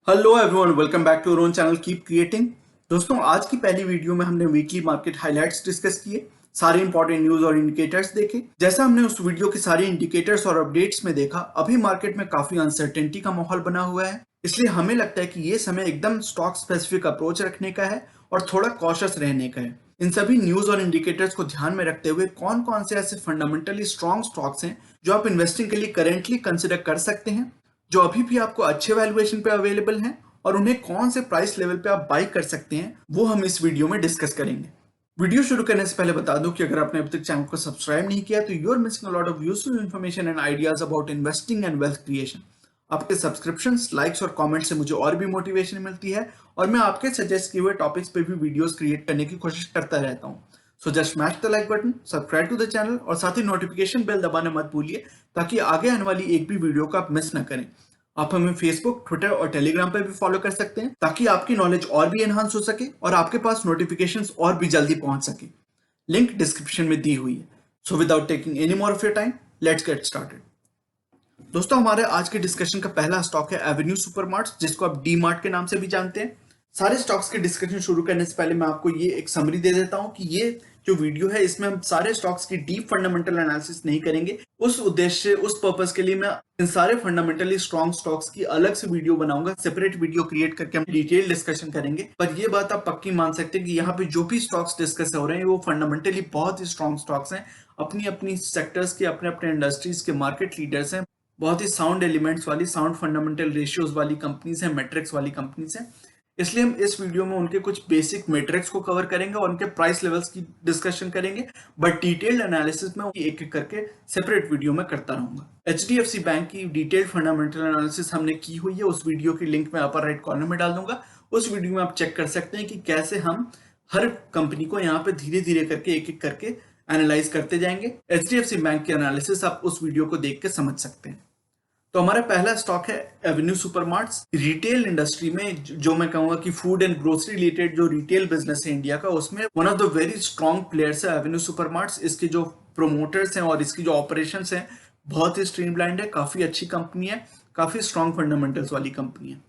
Hello everyone, welcome back to our own channel keep creating. दोस्तों, आज की पहली वीडियो में हमने वीकली मार्केट हाइलाइट्स डिस्कस किए, सारे इंपॉर्टेंट न्यूज और इंडिकेटर्स देखे। जैसा हमने उस वीडियो के सारे इंडिकेटर्स और अपडेट्स में देखा, अभी मार्केट में काफी अनसर्टेनिटी का माहौल बना हुआ है। इसलिए हमें लगता है कि ये समय एकदम स्टॉक स्पेसिफिक अप्रोच रखने का है और थोड़ा कॉशियस रहने का है। इन सभी न्यूज और इंडिकेटर्स को ध्यान में रखते हुए कौन कौन से ऐसे फंडामेंटली स्ट्रॉन्ग स्टॉक्स हैं जो आप इन्वेस्टिंग के लिए करेंटली कंसिडर कर सकते हैं, जो अभी भी आपको अच्छे वैल्यूएशन पे अवेलेबल हैं, और उन्हें कौन से प्राइस लेवल पे आप बाई कर सकते हैं, वो हम इस वीडियो में डिस्कस करेंगे। वीडियो शुरू करने से पहले बता दूं कि अगर आपने अभी तक चैनल को सब्सक्राइब नहीं किया तो you are missing a lot of useful information and ideas about investing and wealth creation. आपके सब्सक्रिप्शंस, लाइक्स और कमेंट्स से मुझे और भी मोटिवेशन मिलती है और मैं आपके सजेस्ट किए हुए टॉपिक्स पे भी वीडियोस क्रिएट करने की कोशिश करता रहता हूँ। So just smash the like button, subscribe to the channel और साथ ही नोटिफिकेशन बेल दबाना मत भूलिए ताकि आगे आने वाली एक भी वीडियो को आप मिस ना करें। आप हमें फेसबुक, ट्विटर और टेलीग्राम पर भी फॉलो कर सकते हैं ताकि आपकी नॉलेज और भी एनहांस हो सके और आपके पास नोटिफिकेशंस और भी जल्दी पहुंच सके। लिंक डिस्क्रिप्शन में दी हुई है। So without taking any more of your time, let's get started. दोस्तों, हमारे आज के डिस्कशन का पहला स्टॉक है एवेन्यू सुपरमार्ट्स, जिसको आप डी मार्ट के नाम से भी जानते हैं। सारे स्टॉक्स के डिस्कशन शुरू करने से पहले मैं आपको ये एक समरी दे देता हूं कि ये जो वीडियो है इसमें हम सारे स्टॉक्स की डीप फंडामेंटल एनालिसिस नहीं करेंगे। उस उद्देश्य, उस पर्पस के लिए मैं इन सारे फंडामेंटली स्ट्रॉन्ग स्टॉक्स की अलग से वीडियो बनाऊंगा, सेपरेट वीडियो क्रिएट करके हम डिटेल डिस्कशन करेंगे। पर ये बात आप पक्की मान सकते हैं कि यहाँ पे जो भी स्टॉक्स डिस्कस हो रहे हैं वो फंडामेंटली बहुत ही स्ट्रॉन्ग स्टॉक्स हैं, अपनी अपनी सेक्टर्स के, अपने अपने इंडस्ट्रीज के मार्केट लीडर्स हैं, बहुत ही साउंड एलिमेंट्स वाली, साउंड फंडामेंटल रेशियोज वाली कंपनीज हैं, मेट्रिक्स वाली कंपनीज हैं। इसलिए हम इस वीडियो में उनके कुछ बेसिक मेट्रिक्स को कवर करेंगे और उनके प्राइस लेवल्स की डिस्कशन करेंगे, बट डिटेल्ड एनालिसिस में एक एक करके सेपरेट वीडियो में करता रहूंगा। एचडीएफसी बैंक की डिटेल्ड फंडामेंटल एनालिसिस हमने की हुई है, उस वीडियो की लिंक मैं अपर राइट कॉर्नर में डाल दूंगा। उस वीडियो में आप चेक कर सकते हैं कि कैसे हम हर कंपनी को यहाँ पे धीरे धीरे करके एक एक करके एनालाइज करते जाएंगे। एचडीएफसी बैंक की एनालिसिस आप उस वीडियो को देख के समझ सकते हैं। तो हमारा पहला स्टॉक है एवेन्यू सुपरमार्ट्स। रिटेल इंडस्ट्री में जो मैं कहूंगा कि फूड एंड ग्रोसरी रिलेटेड जो रिटेल बिजनेस है इंडिया का, उसमें one of the very strong players है एवेन्यू सुपरमार्ट्स। इसके जो प्रोमोटर्स हैं और इसकी जो ऑपरेशंस हैं बहुत ही स्ट्रीमलाइंड है, काफी अच्छी कंपनी है, काफी स्ट्रॉन्ग फंडामेंटल्स वाली कंपनी है।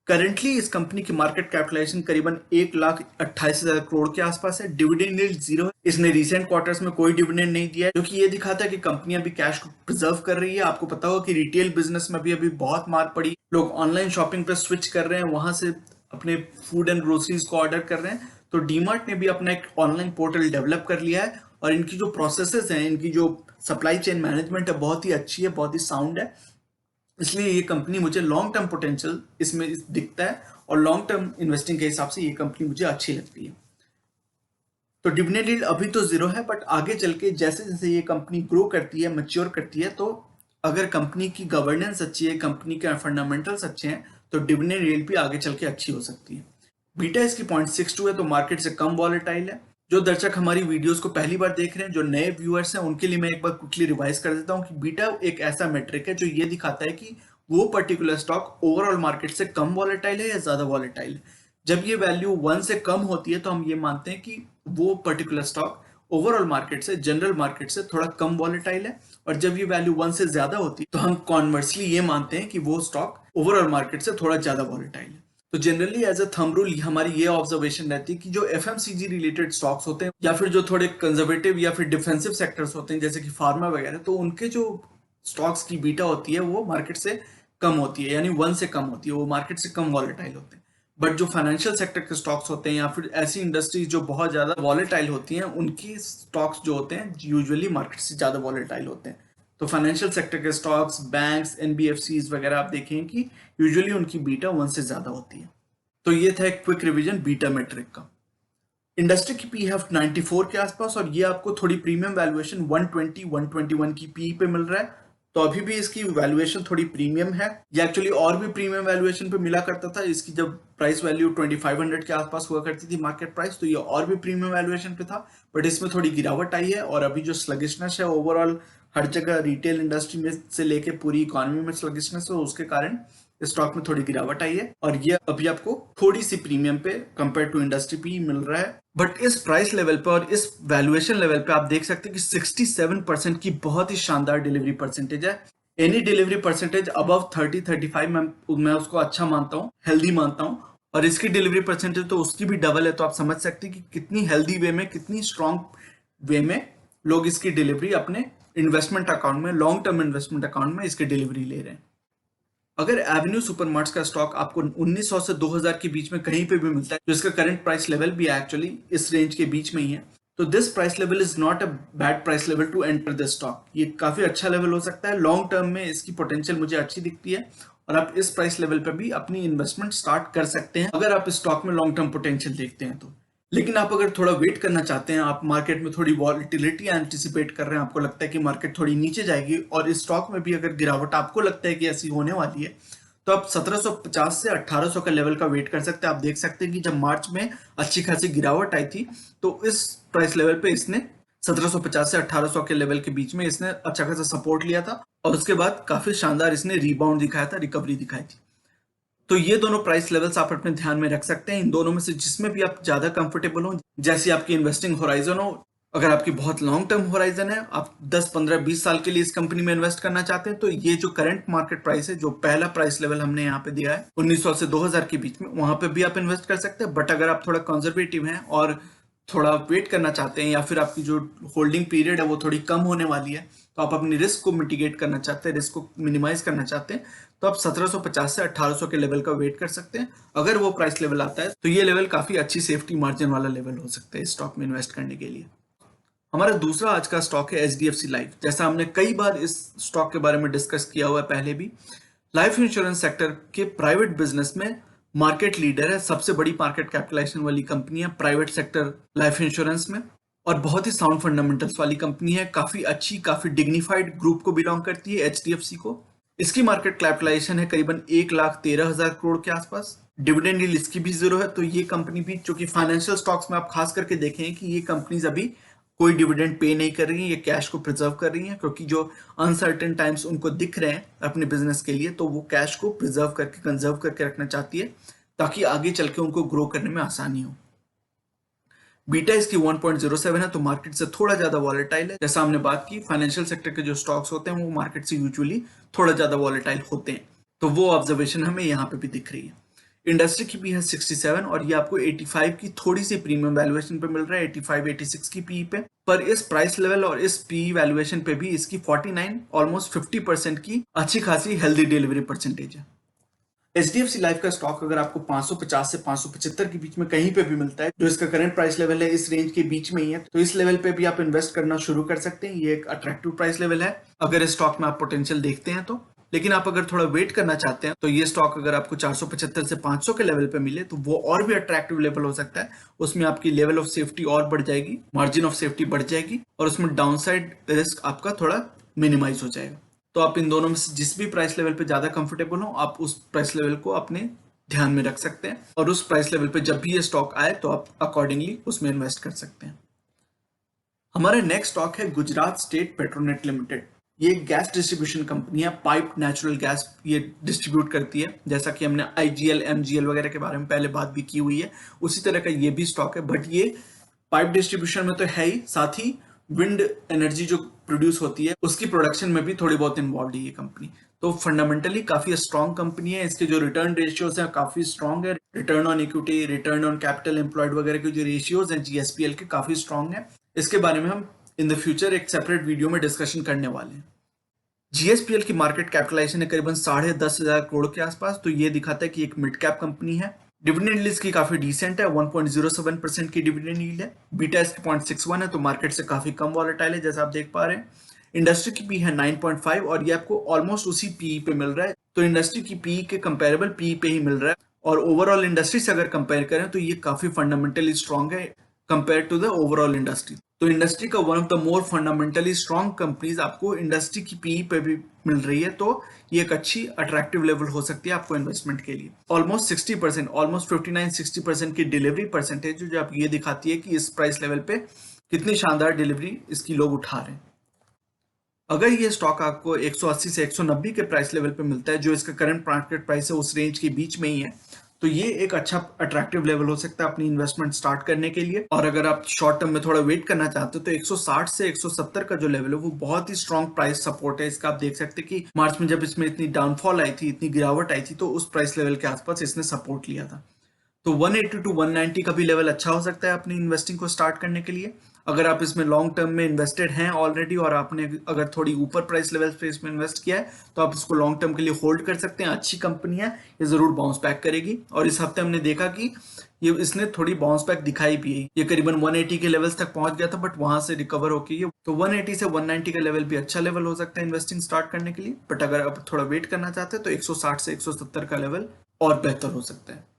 करेंटली इस कंपनी की मार्केट कैपिटलाइजेशन करीबन 1,28,000 करोड़ के आसपास है। डिविडेंड यील्ड 0 है। इसने रिसेंट क्वार्टर्स में कोई डिविडेंड नहीं दिया है, जो कि ये दिखाता है कि कंपनी अभी कैश को प्रिजर्व कर रही है। आपको पता होगा कि रिटेल बिजनेस में भी अभी बहुत मार पड़ी, लोग ऑनलाइन शॉपिंग पर स्विच कर रहे हैं, वहां से अपने फूड एंड ग्रोसरीज को ऑर्डर कर रहे हैं। तो डीमार्ट ने भी अपना एक ऑनलाइन पोर्टल डेवलप कर लिया है और इनकी जो प्रोसेसेस हैं, इनकी जो सप्लाई चेन मैनेजमेंट है, बहुत ही अच्छी है, बहुत ही साउंड है। इसलिए ये कंपनी मुझे लॉन्ग टर्म पोटेंशियल इसमें दिखता है और लॉन्ग टर्म इन्वेस्टिंग के हिसाब से ये कंपनी मुझे अच्छी लगती है। तो डिविडेंड यील्ड अभी तो 0 है, बट आगे चल के जैसे जैसे ये कंपनी ग्रो करती है, मैच्योर करती है, तो अगर कंपनी की गवर्नेंस अच्छी है, कंपनी के फंडामेंटल्स अच्छे हैं, तो डिविडेंड यील्ड भी आगे चल के अच्छी हो सकती है। बीटा इसकी 0.62 है, तो मार्केट से कम वॉलेटाइल है। जो दर्शक हमारी वीडियोस को पहली बार देख रहे हैं, जो नए व्यूअर्स हैं, उनके लिए मैं एक बार क्विकली रिवाइज कर देता हूं कि बीटा एक ऐसा मेट्रिक है जो ये दिखाता है कि वो पर्टिकुलर स्टॉक ओवरऑल मार्केट से कम वॉलेटाइल है या ज्यादा वॉलेटाइल है। जब ये वैल्यू 1 से कम होती है तो हम ये मानते हैं कि वो पर्टिकुलर स्टॉक ओवरऑल मार्केट से, जनरल मार्केट से थोड़ा कम वॉलेटाइल है। और जब ये वैल्यू 1 से ज्यादा होती है तो हम कॉन्वर्सली ये मानते हैं कि वो स्टॉक ओवरऑल मार्केट से थोड़ा ज्यादा वॉलेटाइल है। तो generally as a thumb rule हमारी ये ऑब्जर्वेशन रहती है कि जो एफएमसीजी रिलेटेड स्टॉक्स होते हैं या फिर जो थोड़े कंजर्वेटिव या फिर डिफेंसिव सेक्टर्स होते हैं जैसे कि फार्मा वगैरह, तो उनके जो स्टॉक्स की बीटा होती है वो मार्केट से कम होती है, यानी 1 से कम होती है, वो मार्केट से कम वॉलेटाइल होते हैं। बट जो फाइनेंशियल सेक्टर के स्टॉक्स होते हैं या फिर ऐसी इंडस्ट्रीज जो बहुत ज्यादा वॉलेटाइल होती हैं, उनकी स्टॉक्स जो होते हैं यूजुअली मार्केट से ज्यादा वॉलेटाइल होते हैं। तो फाइनेंशियल सेक्टर के स्टॉक्स, बैंक्स, एनबीएफसीज वगैरह आप देखें कि यूजुअली उनकी बीटा 1 से ज्यादा होती है। तो ये था एक क्विक रिवीजन बीटा मेट्रिक का। इंडस्ट्री की पी है 94 के आसपास और ये आपको थोड़ी प्रीमियम वैल्यूएशन 120, 121 की पी पे मिल रहा है। तो अभी भी इसकी वैल्यूएशन थोड़ी प्रीमियम है। ये एक्चुअली और भी प्रीमियम वैल्यूएशन पे मिला करता था। इसकी जब प्राइस वैल्यू 2500 के आसपास हुआ करती थी मार्केट प्राइस, तो ये और भी प्रीमियम वैल्यूएशन पे था। बट इसमें थोड़ी गिरावट आई है और अभी जो स्लगिशनेस है ओवरऑल हर जगह रिटेल इंडस्ट्री में से लेके पूरी इकोनॉमी में स्लगिशनेस है, उसके कारण स्टॉक में थोड़ी गिरावट आई है और ये अभी आपको थोड़ी सी प्रीमियम पे कंपेयर टू इंडस्ट्री पी मिल रहा है। बट इस प्राइस लेवल पे और इस वैल्यूएशन लेवल पे आप देख सकते हैं कि 67% की बहुत ही शानदार डिलीवरी परसेंटेज है। एनी डिलीवरी परसेंटेज अबव 30-35 मैं उसको अच्छा मानता हूँ, हेल्दी मानता हूँ। और इसकी डिलीवरी परसेंटेज तो उसकी भी डबल है, तो आप समझ सकते हैं कि कितनी हेल्दी वे में, कितनी स्ट्रॉन्ग वे में लोग इसकी डिलीवरी अपने इन्वेस्टमेंट अकाउंट में, लॉन्ग टर्म इन्वेस्टमेंट अकाउंट में इसकी डिलीवरी ले रहे हैं। अगर एवेन्यू सुपरमार्ट्स का स्टॉक आपको 1900 से 2000 के बीच में कहीं पे भी मिलता है, तो इसका करंट प्राइस लेवल भी एक्चुअली इस रेंज के बीच में ही है, तो this price level is not a bad price level to enter the stock. ये काफी अच्छा लेवल हो सकता है, लॉन्ग टर्म में इसकी पोटेंशियल मुझे अच्छी दिखती है और आप इस प्राइस लेवल पर भी अपनी इन्वेस्टमेंट स्टार्ट कर सकते हैं अगर आप स्टॉक में लॉन्ग टर्म पोटेंशियल देखते हैं तो। लेकिन आप अगर थोड़ा वेट करना चाहते हैं, आप मार्केट में थोड़ी वॉलेटिलिटी एंटिसिपेट कर रहे हैं, आपको लगता है कि मार्केट थोड़ी नीचे जाएगी और इस स्टॉक में भी अगर गिरावट आपको लगता है कि ऐसी होने वाली है, तो आप 1750 से 1800 का लेवल का वेट कर सकते हैं। आप देख सकते हैं कि जब मार्च में अच्छी खासी गिरावट आई थी, तो इस प्राइस लेवल पे इसने 1750 से 1800 के लेवल के बीच में इसने अच्छा खासा सपोर्ट लिया था और उसके बाद काफी शानदार इसने रिबाउंड दिखाया था, रिकवरी दिखाई थी। तो ये दोनों प्राइस लेवल्स आप अपने ध्यान में रख सकते हैं। इन दोनों में से जिसमें भी आप ज्यादा कंफर्टेबल हो, जैसी आपकी इन्वेस्टिंग होराइजन हो। अगर आपकी बहुत लॉन्ग टर्म होराइजन है, आप 10 15 20 साल के लिए इस कंपनी में इन्वेस्ट करना चाहते हैं, तो ये जो करंट मार्केट प्राइस है, जो पहला प्राइस लेवल हमने यहाँ पे दिया है 1900 से 2000 के बीच में, वहां पे भी आप इन्वेस्ट कर सकते हैं। बट अगर आप थोड़ा कंजर्वेटिव हैं और थोड़ा वेट करना चाहते हैं, या फिर आपकी जो होल्डिंग पीरियड है वो थोड़ी कम होने वाली है, तो आप अपनी रिस्क को मिटिगेट करना चाहते हैं, रिस्क को मिनिमाइज करना चाहते हैं, तो आप 1750 से 1800 के लेवल का वेट कर सकते हैं। अगर वो प्राइस लेवल आता है, तो ये लेवल काफी अच्छी सेफ्टी मार्जिन वाला लेवल हो सकता है स्टॉक में इन्वेस्ट करने के लिए। हमारा दूसरा आज का स्टॉक है HDFC लाइफ। जैसा हमने कई बार इस स्टॉक के बारे में डिस्कस किया हुआ है पहले भी, लाइफ इंश्योरेंस सेक्टर के प्राइवेट बिजनेस में मार्केट लीडर है, सबसे बड़ी मार्केट कैपिटलाइजेशन वाली कंपनी है प्राइवेट सेक्टर लाइफ इंश्योरेंस में, और बहुत ही साउंड फंडामेंटल्स वाली कंपनी है। काफी अच्छी, काफी डिग्निफाइड ग्रुप को बिलोंग करती है HDFC को। इसकी मार्केट कैपिटलाइजेशन है करीबन 1,13,000 करोड़ के आसपास। डिविडेंड यील्ड इसकी भी 0 है, तो ये कंपनी भी, चूंकि फाइनेंशियल स्टॉक्स में आप खास करके देखें कि ये कंपनीज अभी कोई डिविडेंड पे नहीं कर रही है, ये कैश को प्रिजर्व कर रही है, क्योंकि जो अनसर्टेन टाइम्स उनको दिख रहे हैं अपने बिजनेस के लिए, तो वो कैश को प्रिजर्व करके, कंजर्व करके रखना चाहती है, ताकि आगे चल के उनको ग्रो करने में आसानी हो। बीटा इसकी 1.07 है, तो मार्केट से थोड़ा ज्यादा वॉलेटाइल है। जैसा हमने बात की, फाइनेंशियल सेक्टर के जो स्टॉक्स होते हैं वो मार्केट से यूजुअली थोड़ा ज्यादा वॉलेटाइल होते हैं, तो वो ऑब्जर्वेशन हमें यहाँ पे भी दिख रही है। इंडस्ट्री की पी है 67 और ये आपको 85 की थोड़ी सी प्रीमियम वैल्यूएशन पे मिल रहा है, 85-86 की पी पे। पर इस प्राइस लेवल और इस पी वैल्यूएशन पे भी इसकी 49, ऑलमोस्ट 50% की अच्छी खासी हेल्दी डिलीवरी परसेंटेज है। HDFC लाइफ का स्टॉक अगर आपको 550 से 575 के बीच में कहीं पे भी मिलता है, जो इसका करंट प्राइस लेवल है इस रेंज के बीच में ही है, तो इस लेवल पे भी आप इन्वेस्ट करना शुरू कर सकते हैं। ये एक अट्रैक्टिव प्राइस लेवल है अगर इस स्टॉक में आप पोटेंशियल देखते हैं तो। लेकिन आप अगर थोड़ा वेट करना चाहते हैं, तो ये स्टॉक अगर आपको 475 से 500 के लेवल पे मिले, तो वो और भी अट्रैक्टिव लेवल हो सकता है। उसमें आपकी लेवल ऑफ सेफ्टी और बढ़ जाएगी, मार्जिन ऑफ सेफ्टी बढ़ जाएगी, और उसमें डाउनसाइड रिस्क आपका थोड़ा मिनिमाइज हो जाएगा। तो आप इन दोनों में से जिस भी प्राइस लेवल पे ज्यादा कंफर्टेबल हो, आप उस प्राइस लेवल को अपने ध्यान में रख सकते हैं, और उस प्राइस लेवल पे जब भी ये स्टॉक आए, तो आप अकॉर्डिंगली उसमें इन्वेस्ट कर सकते हैं। हमारा नेक्स्ट स्टॉक है गुजरात स्टेट पेट्रोनेट लिमिटेड। ये गैस डिस्ट्रीब्यूशन कंपनी है, पाइप नेचुरल गैस ये डिस्ट्रीब्यूट करती है। जैसा कि हमने IGL MGL वगैरह के बारे में पहले बात भी की हुई है, उसी तरह का ये भी स्टॉक है। बट ये पाइप डिस्ट्रीब्यूशन में तो है ही, साथ ही विंड एनर्जी जो प्रोड्यूस होती है उसकी प्रोडक्शन में भी थोड़ी बहुत इन्वॉल्व है ये कंपनी। तो फंडामेंटली काफी स्ट्रॉन्ग कंपनी है। इसके जो रिटर्न रेशियोज हैं काफी स्ट्रॉन्ग है, return on equity, return on capital employed वगैरह के जो रेशियोज हैं GSPL के, काफी स्ट्रॉन्ग है। इसके बारे में हम इन द फ्यूचर एक सेपरेट वीडियो में डिस्कशन करने वाले हैं। GSPL की मार्केट कैपिटलाइजेशन है करीबन 10,500 करोड़ के आसपास, तो ये दिखाता है कि एक मिड कैप कंपनी है। डिविडेंड यील्ड इसकी काफी डिसेंट है, 1.07% की डिविडेंड यील्ड है। बीटा इसकी 0.61 है, तो मार्केट से काफी कम वॉलेटाइल है, जैसा आप देख पा रहे हैं। इंडस्ट्री की पी है 9.5 और ये आपको ऑलमोस्ट उसी पी पे मिल रहा है, तो इंडस्ट्री की पी के कंपेरेबल पी पे ही मिल रहा है। और ओवरऑल इंडस्ट्री से अगर कंपेयर करें, तो ये काफी फंडामेंटली स्ट्रॉन्ग है compare to the overall industry. तो इंडस्ट्री का one of the more fundamentally strong companies आपको इंडस्ट्री की पी पे भी मिल रही है, तो ये एक अच्छी अट्रैक्टिव लेवल हो सकती है आपको इन्वेस्टमेंट के लिए। ऑलमोस्ट 60%, ऑलमोस्ट 59-60% की डिलीवरी परसेंटेज जो आप ये दिखाती है कि इस प्राइस लेवल पे कितनी शानदार डिलीवरी इसकी लोग उठा रहे हैं। अगर ये स्टॉक आपको 180 से 190 के प्राइस लेवल पे मिलता है, जो इसका करंट मार्केट प्राइस है उस रेंज के बीच में ही है, तो ये एक अच्छा अट्रैक्टिव लेवल हो सकता है अपनी इन्वेस्टमेंट स्टार्ट करने के लिए। और अगर आप शॉर्ट टर्म में थोड़ा वेट करना चाहते हो तो 160 से 170 का जो लेवल है वो बहुत ही स्ट्रॉन्ग प्राइस सपोर्ट है इसका। आप देख सकते हैं कि मार्च में जब इसमें इतनी डाउनफॉल आई थी, इतनी गिरावट आई थी, तो उस प्राइस लेवल के आसपास इसने सपोर्ट लिया था। तो 180 टू 190 का भी लेवल अच्छा हो सकता है अपनी इन्वेस्टिंग को स्टार्ट करने के लिए। अगर आप इसमें लॉन्ग टर्म में इन्वेस्टेड हैं ऑलरेडी और आपने अगर थोड़ी ऊपर प्राइस लेवल पे इसमें इन्वेस्ट किया है तो आप इसको लॉन्ग टर्म के लिए होल्ड कर सकते हैं। अच्छी कंपनी है, ये जरूर बाउंस बैक करेगी। और इस हफ्ते हमने देखा कि ये इसने थोड़ी बाउंस बैक दिखाई भी है। ये करीबन 180 के लेवल्स तक पहुंच गया था बट वहां से रिकवर होकर ये तो 180 से 190 का लेवल भी अच्छा लेवल हो सकता है इन्वेस्टिंग स्टार्ट करने के लिए। बट अगर आप थोड़ा वेट करना चाहते हैं तो 160 से 170 का लेवल और बेहतर हो सकता है।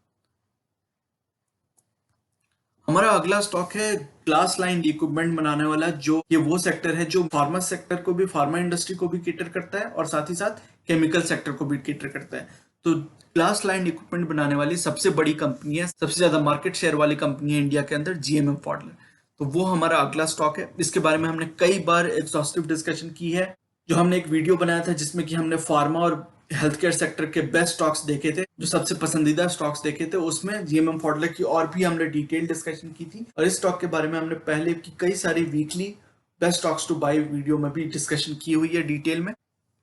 हमारा अगला स्टॉक है ग्लास लाइन इक्विपमेंट बनाने वाला, जो ये वो सेक्टर है जो फार्मा सेक्टर को भी, फार्मा इंडस्ट्री को भी केटर करता है और साथ ही साथ केमिकल सेक्टर को भी केटर करता है। तो ग्लास लाइन इक्विपमेंट बनाने वाली सबसे बड़ी कंपनी है, सबसे ज्यादा मार्केट शेयर वाली कंपनी है इंडिया के अंदर, जीएमएम फॉडलर। तो वो हमारा अगला स्टॉक है। इसके बारे में हमने कई बार एग्जॉस्टिव डिस्कशन की है। जो हमने एक वीडियो बनाया था जिसमें कि हमने फार्मा और हेल्थ केयर सेक्टर के बेस्ट स्टॉक्स देखे थे, जो सबसे पसंदीदा स्टॉक्स देखे थे, उसमें जीएमएम फॉडलर की और भी हमने डिटेल डिस्कशन की थी। और इस स्टॉक के बारे में हमने पहले की कई सारी weekly best stocks to buy video में भी डिस्कशन की हुई है डिटेल में।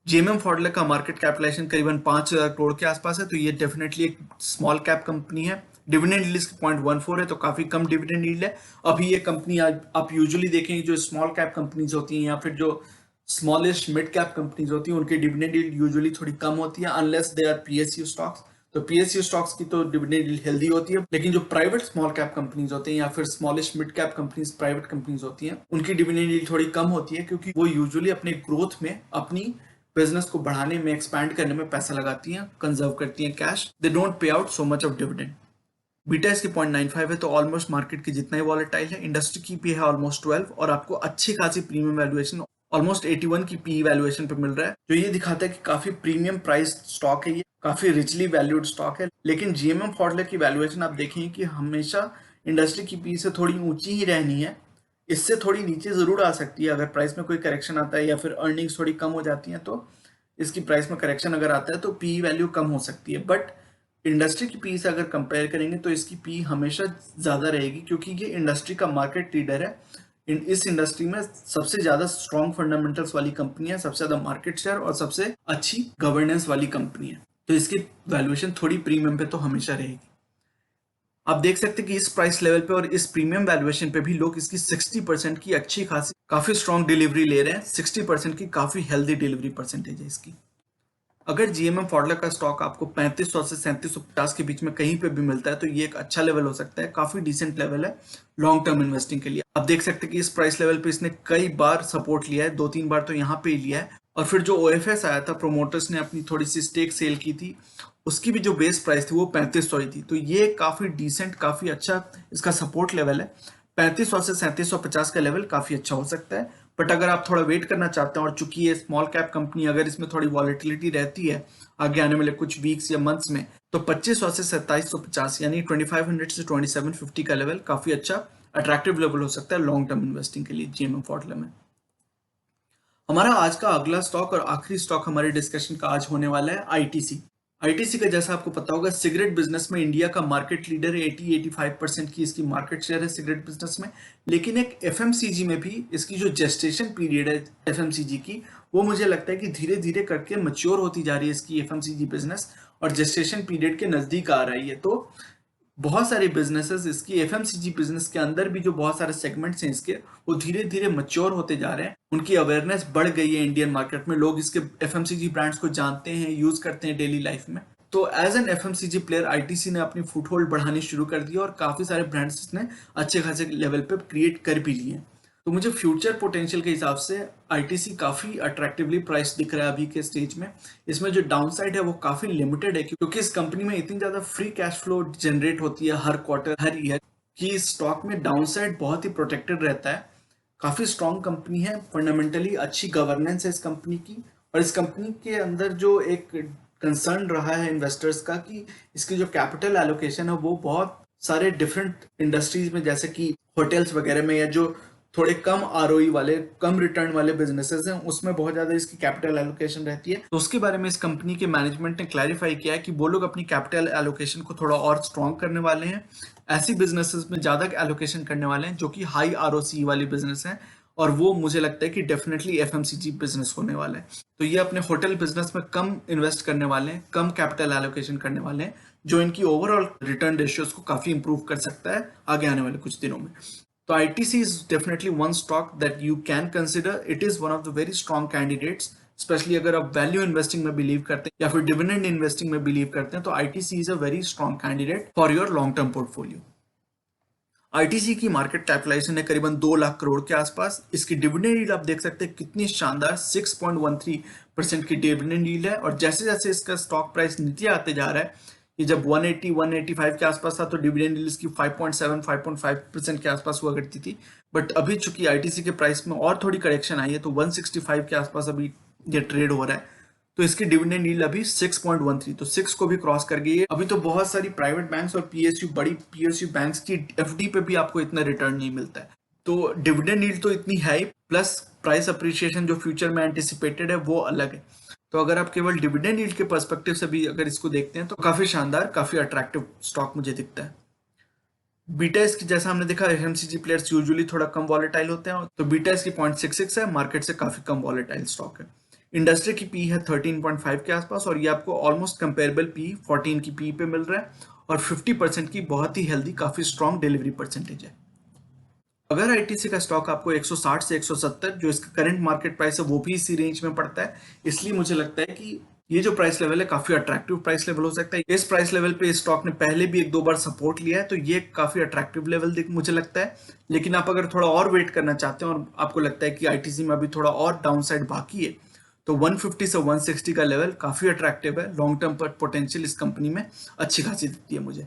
जीएमएम फॉडलर का मार्केट कैपिटलाइजेशन करीबन 5,000 करोड़ के आसपास है। तो ये डेफिनेटली एक स्मॉल कैप कंपनी है। डिविडेंड यील्ड इसकी 0.14 है, तो काफी कम डिविडेंड यील्ड है। अभी ये कंपनी आप यूजुअली देखेंगे जो स्मॉल कैप कंपनीज होती हैं या फिर जो स्मॉलेस्ट मिड कैप कंपनीज होती हैं उनकी डिविडेंड यील्ड यूजुअली थोड़ी कम होती है, unless they are PSU stocks. तो पीएसयू स्टॉक्स की तो डिविडेंड यील्ड हेल्दी होती है, लेकिन जो प्राइवेट स्मॉल कैप कंपनीज होते हैं या फिर smallest mid cap companies, private companies होती हैं, उनकी डिविडेंड यील्ड थोड़ी कम होती है क्योंकि वो यूजुअली अपने ग्रोथ में, अपनी बिजनेस को बढ़ाने में, एक्सपैंड करने में पैसा लगाती हैं, कंजर्व करती हैं cash. They don't pay out so much of dividend. Beta इसकी 0.95 है, तो ऑलमोस्ट मार्केट की जितना ही वॉलेटाइल है। इंडस्ट्री की पी है ऑलमोस्ट 12 और आपको अच्छी खासी प्रीमियम वैल्यूएशन ऑलमोस्ट 81 की पी वैल्यूएशन पे मिल रहा है, जो ये दिखाता है कि काफी प्रीमियम प्राइस स्टॉक है, ये काफी रिचली वैल्यूड स्टॉक है। लेकिन जीएमएम फॉडलर की वैल्यूएशन आप देखेंगे कि हमेशा इंडस्ट्री की पी से थोड़ी ऊंची ही रहनी है, इससे थोड़ी नीचे जरूर आ सकती है अगर प्राइस में कोई करेक्शन आता है या फिर अर्निंग्स थोड़ी कम हो जाती हैं, तो इसकी प्राइस में करेक्शन अगर आता है तो पी वैल्यू कम हो सकती है। बट इंडस्ट्री की पी से अगर कंपेयर करेंगे तो इसकी पी हमेशा ज्यादा रहेगी क्योंकि ये इंडस्ट्री का मार्केट लीडर है। इस इंडस्ट्री में सबसे ज्यादा स्ट्रॉन्ग फंडामेंटल्स वाली कंपनी है, सबसे ज्यादा मार्केट शेयर और सबसे अच्छी गवर्नेंस वाली कंपनी है, तो इसकी वैल्यूएशन थोड़ी प्रीमियम पे तो हमेशा रहेगी। आप देख सकते हैं कि इस प्राइस लेवल पे और इस प्रीमियम वैल्यूएशन पे भी लोग इसकी 60% की अच्छी खासी काफी स्ट्रॉन्ग डिलीवरी ले रहे हैं। 60% की काफी हेल्दी डिलीवरी परसेंटेज है इसकी। अगर जीएमएम फॉडलर का स्टॉक आपको 3500 से 3750 के बीच में कहीं पे भी मिलता है तो ये एक अच्छा लेवल हो सकता है, काफी डिसेंट लेवल है लॉन्ग टर्म इन्वेस्टिंग के लिए। आप देख सकते हैं कि इस प्राइस लेवल पे इसने कई बार सपोर्ट लिया है, 2-3 बार तो यहाँ पे ही लिया है। और फिर जो ओएफएस आया था, प्रोमोटर्स ने अपनी थोड़ी सी स्टेक सेल की थी, उसकी भी जो बेस प्राइस थी वो 3500 ही थी। तो ये काफी डिसेंट, काफी अच्छा इसका सपोर्ट लेवल है। 3500 से 3750 का लेवल काफी अच्छा हो सकता है। बट अगर आप थोड़ा वेट करना चाहते हैं और चूंकि ये स्मॉल कैप कंपनी, अगर इसमें थोड़ी वॉलेटिलिटी रहती है आगे आने वाले कुछ वीक्स या मंथ्स में, तो 2500 से 2750 यानी 2500 से 2750 का लेवल काफी अच्छा अट्रैक्टिव लेवल हो सकता है लॉन्ग टर्म इन्वेस्टिंग के लिए जीएमएम फॉडलर में। हमारा आज का अगला स्टॉक और आखिरी स्टॉक हमारे डिस्कशन का आज होने वाला है आईटीसी। आईटीसी का जैसा आपको पता होगा सिगरेट बिजनेस में इंडिया का मार्केट लीडर है, 80-85% की इसकी मार्केट शेयर है सिगरेट बिजनेस में। लेकिन एक एफएमसीजी में भी इसकी जो जेस्टेशन पीरियड है एफएमसीजी की, वो मुझे लगता है कि धीरे धीरे करके मैच्योर होती जा रही है इसकी एफएमसीजी बिजनेस और जेस्टेशन पीरियड के नजदीक आ रही है। तो बहुत सारे बिजनेसेस इसकी एफएमसीजी बिजनेस के अंदर भी जो बहुत सारे सेगमेंट्स हैं इसके, वो धीरे धीरे मैच्योर होते जा रहे हैं। उनकी अवेयरनेस बढ़ गई है इंडियन मार्केट में, लोग इसके एफएमसीजी ब्रांड्स को जानते हैं, यूज करते हैं डेली लाइफ में। तो as an FMCG player ITC ने अपनी फुटहोल्ड बढ़ानी शुरू कर दी और काफी सारे ब्रांड्स इसने अच्छे खासे लेवल पे क्रिएट कर भी लिए। तो मुझे फ्यूचर पोटेंशियल के हिसाब से आईटीसी काफी अट्रैक्टिवली प्राइस दिख रहा है अभी के स्टेज में। इसमें जो डाउनसाइड है वो काफी लिमिटेड है क्योंकि इस कंपनी में इतनी ज्यादा फ्री कैश फ्लो जनरेट होती है हर क्वार्टर, हर ईयर, कि इस स्टॉक में डाउनसाइड बहुत ही प्रोटेक्टेड रहता है। काफी स्ट्रॉन्ग कंपनी है, फंडामेंटली अच्छी गवर्नेंस है इस कंपनी की। और इस कंपनी के अंदर जो एक कंसर्न रहा है इन्वेस्टर्स का कि इसकी जो कैपिटल एलोकेशन है वो बहुत सारे डिफरेंट इंडस्ट्रीज में, जैसे कि होटल्स वगैरह में, या जो थोड़े कम आरओई वाले, कम रिटर्न वाले बिजनेसेस हैं, उसमें बहुत ज्यादा इसकी कैपिटल एलोकेशन रहती है। तो उसके बारे में इस कंपनी के मैनेजमेंट ने क्लैरिफाई किया है कि वो लोग अपनी कैपिटल एलोकेशन को थोड़ा और स्ट्रॉन्ग करने वाले हैं, ऐसी बिजनेसेस में ज्यादा एलोकेशन करने वाले हैं जो कि हाई आरओसी वाली बिजनेस है, और वो मुझे लगता है कि डेफिनेटली एफएमसीजी बिजनेस होने वाला है। तो ये अपने होटल बिजनेस में कम इन्वेस्ट करने वाले हैं, कम कैपिटल एलोकेशन करने वाले हैं, जो इनकी ओवरऑल रिटर्न रेशियोज को काफी इंप्रूव कर सकता है आगे आने वाले कुछ दिनों में। तो ITC is definitely one stock that you can consider. It is one of the very strong candidates, specially अगर आप वैल्यू इन्वेस्टिंग में बिलीव करते हैं या फिर डिविडेंड इन्वेस्टिंग में बिलीव करते हैं, तो ITC is a very strong candidate for your long term portfolio. ITC की मार्केट कैपिटलाइजेशन है करीबन 2 लाख करोड़ के आसपास। इसकी डिविडेंड यील्ड आप देख सकते हैं कितनी शानदार 6.13% की डिविडेंड यील्ड है, और जैसे जैसे इसका स्टॉक प्राइस नीचे आते जा रहा है, ये जब 180 185 के आसपास था तो डिविडेंड यील्ड की 5.7 5.5% के आसपास हुआ करती थी। बट अभी चूंकि ITC के प्राइस में और थोड़ी करेक्शन आई है तो 165 के आसपास अभी ये ट्रेड हो रहा है, तो इसकी डिविडेंड यील्ड अभी 6.13, तो 6 को भी क्रॉस कर गई है। अभी तो बहुत सारी प्राइवेट बैंक्स और PSU, बड़ी PSU बैंक्स की FD पे भी आपको इतना रिटर्न नहीं मिलता है। तो डिविडेंड यील्ड तो इतनी है, प्लस प्राइस अप्रिशिएशन जो फ्यूचर में एंटिसिपेटेड है वो अलग है। तो अगर आप केवल डिविडेंड यील्ड के पर्सपेक्टिव से भी अगर इसको देखते हैं तो काफी शानदार, काफी अट्रैक्टिव स्टॉक मुझे दिखता है। बीटा इसकी जैसा हमने देखा, FMCG प्लेयर्स यूजुअली थोड़ा कम वॉलेटाइल होते हैं, तो बीटा इसकी 0.66 है, मार्केट से काफी कम वॉलेटाइल स्टॉक है। इंडस्ट्री की पी है 13.5 के आसपास, और ये आपको ऑलमोस्ट कंपेरेबल पी 14 की पी पे मिल रहा है, और 50% की बहुत ही हेल्दी, काफी स्ट्रॉन्ग डिलीवरी परसेंटेज है। अगर ITC का स्टॉक आपको 160 से 170, जो इसका करंट मार्केट प्राइस है वो भी इसी रेंज में पड़ता है, इसलिए मुझे लगता है कि ये जो प्राइस लेवल है काफी अट्रैक्टिव प्राइस लेवल हो सकता है। इस प्राइस लेवल पे इस स्टॉक ने पहले भी 1-2 बार सपोर्ट लिया है, तो ये काफी अट्रैक्टिव लेवल मुझे लगता है। लेकिन आप अगर थोड़ा और वेट करना चाहते हैं और आपको लगता है कि ITC में अभी थोड़ा और डाउन साइड बाकी है, तो 150 से 160 का लेवल काफी अट्रैक्टिव है। लॉन्ग टर्म पर पोटेंशियल इस कंपनी में अच्छी खासी दिखती है मुझे।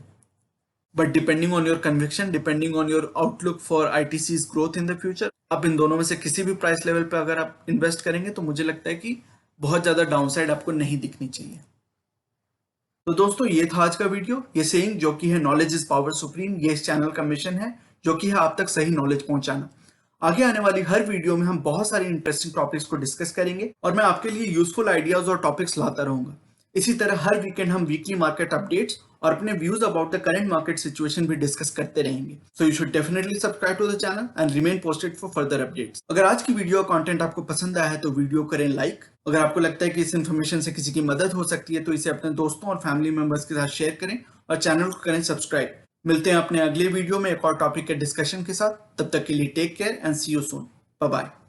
But depending on your conviction, depending on your outlook for ITC's growth in the future, आप इन दोनों में से किसी भी प्राइस लेवल पे अगर आप इन्वेस्ट करेंगे तो मुझे लगता है कि बहुत ज्यादा डाउनसाइड आपको नहीं दिखनी चाहिए। तो दोस्तों ये था आज का वीडियो। ये सेइंग जो कि है नॉलेज इज पावर सुप्रीम, ये इस चैनल का मिशन है, जो कि है आप तक सही नॉलेज पहुंचाना। आगे आने वाली हर वीडियो में हम बहुत सारी इंटरेस्टिंग टॉपिक्स को डिस्कस करेंगे और मैं आपके लिए यूजफुल आइडियाज और टॉपिक्स लाता रहूंगा। इसी तरह हर वीकेंड हम वीकली मार्केट अपडेट्स और अपने views about the current market situation भी डिस्कस करते रहेंगे। So you should definitely subscribe to the channel and remain posted for further updates. अगर आज की वीडियो कंटेंट आपको पसंद आया है तो वीडियो करें लाइक। अगर आपको लगता है कि इस इन्फॉर्मेशन से किसी की मदद हो सकती है तो इसे अपने दोस्तों और फैमिली मेंबर्स के साथ शेयर करें और चैनल को करें सब्सक्राइब। मिलते हैं अपने अगले वीडियो में एक और टॉपिक के डिस्कशन के साथ। तब तक के लिए take care and see you soon. Bye bye.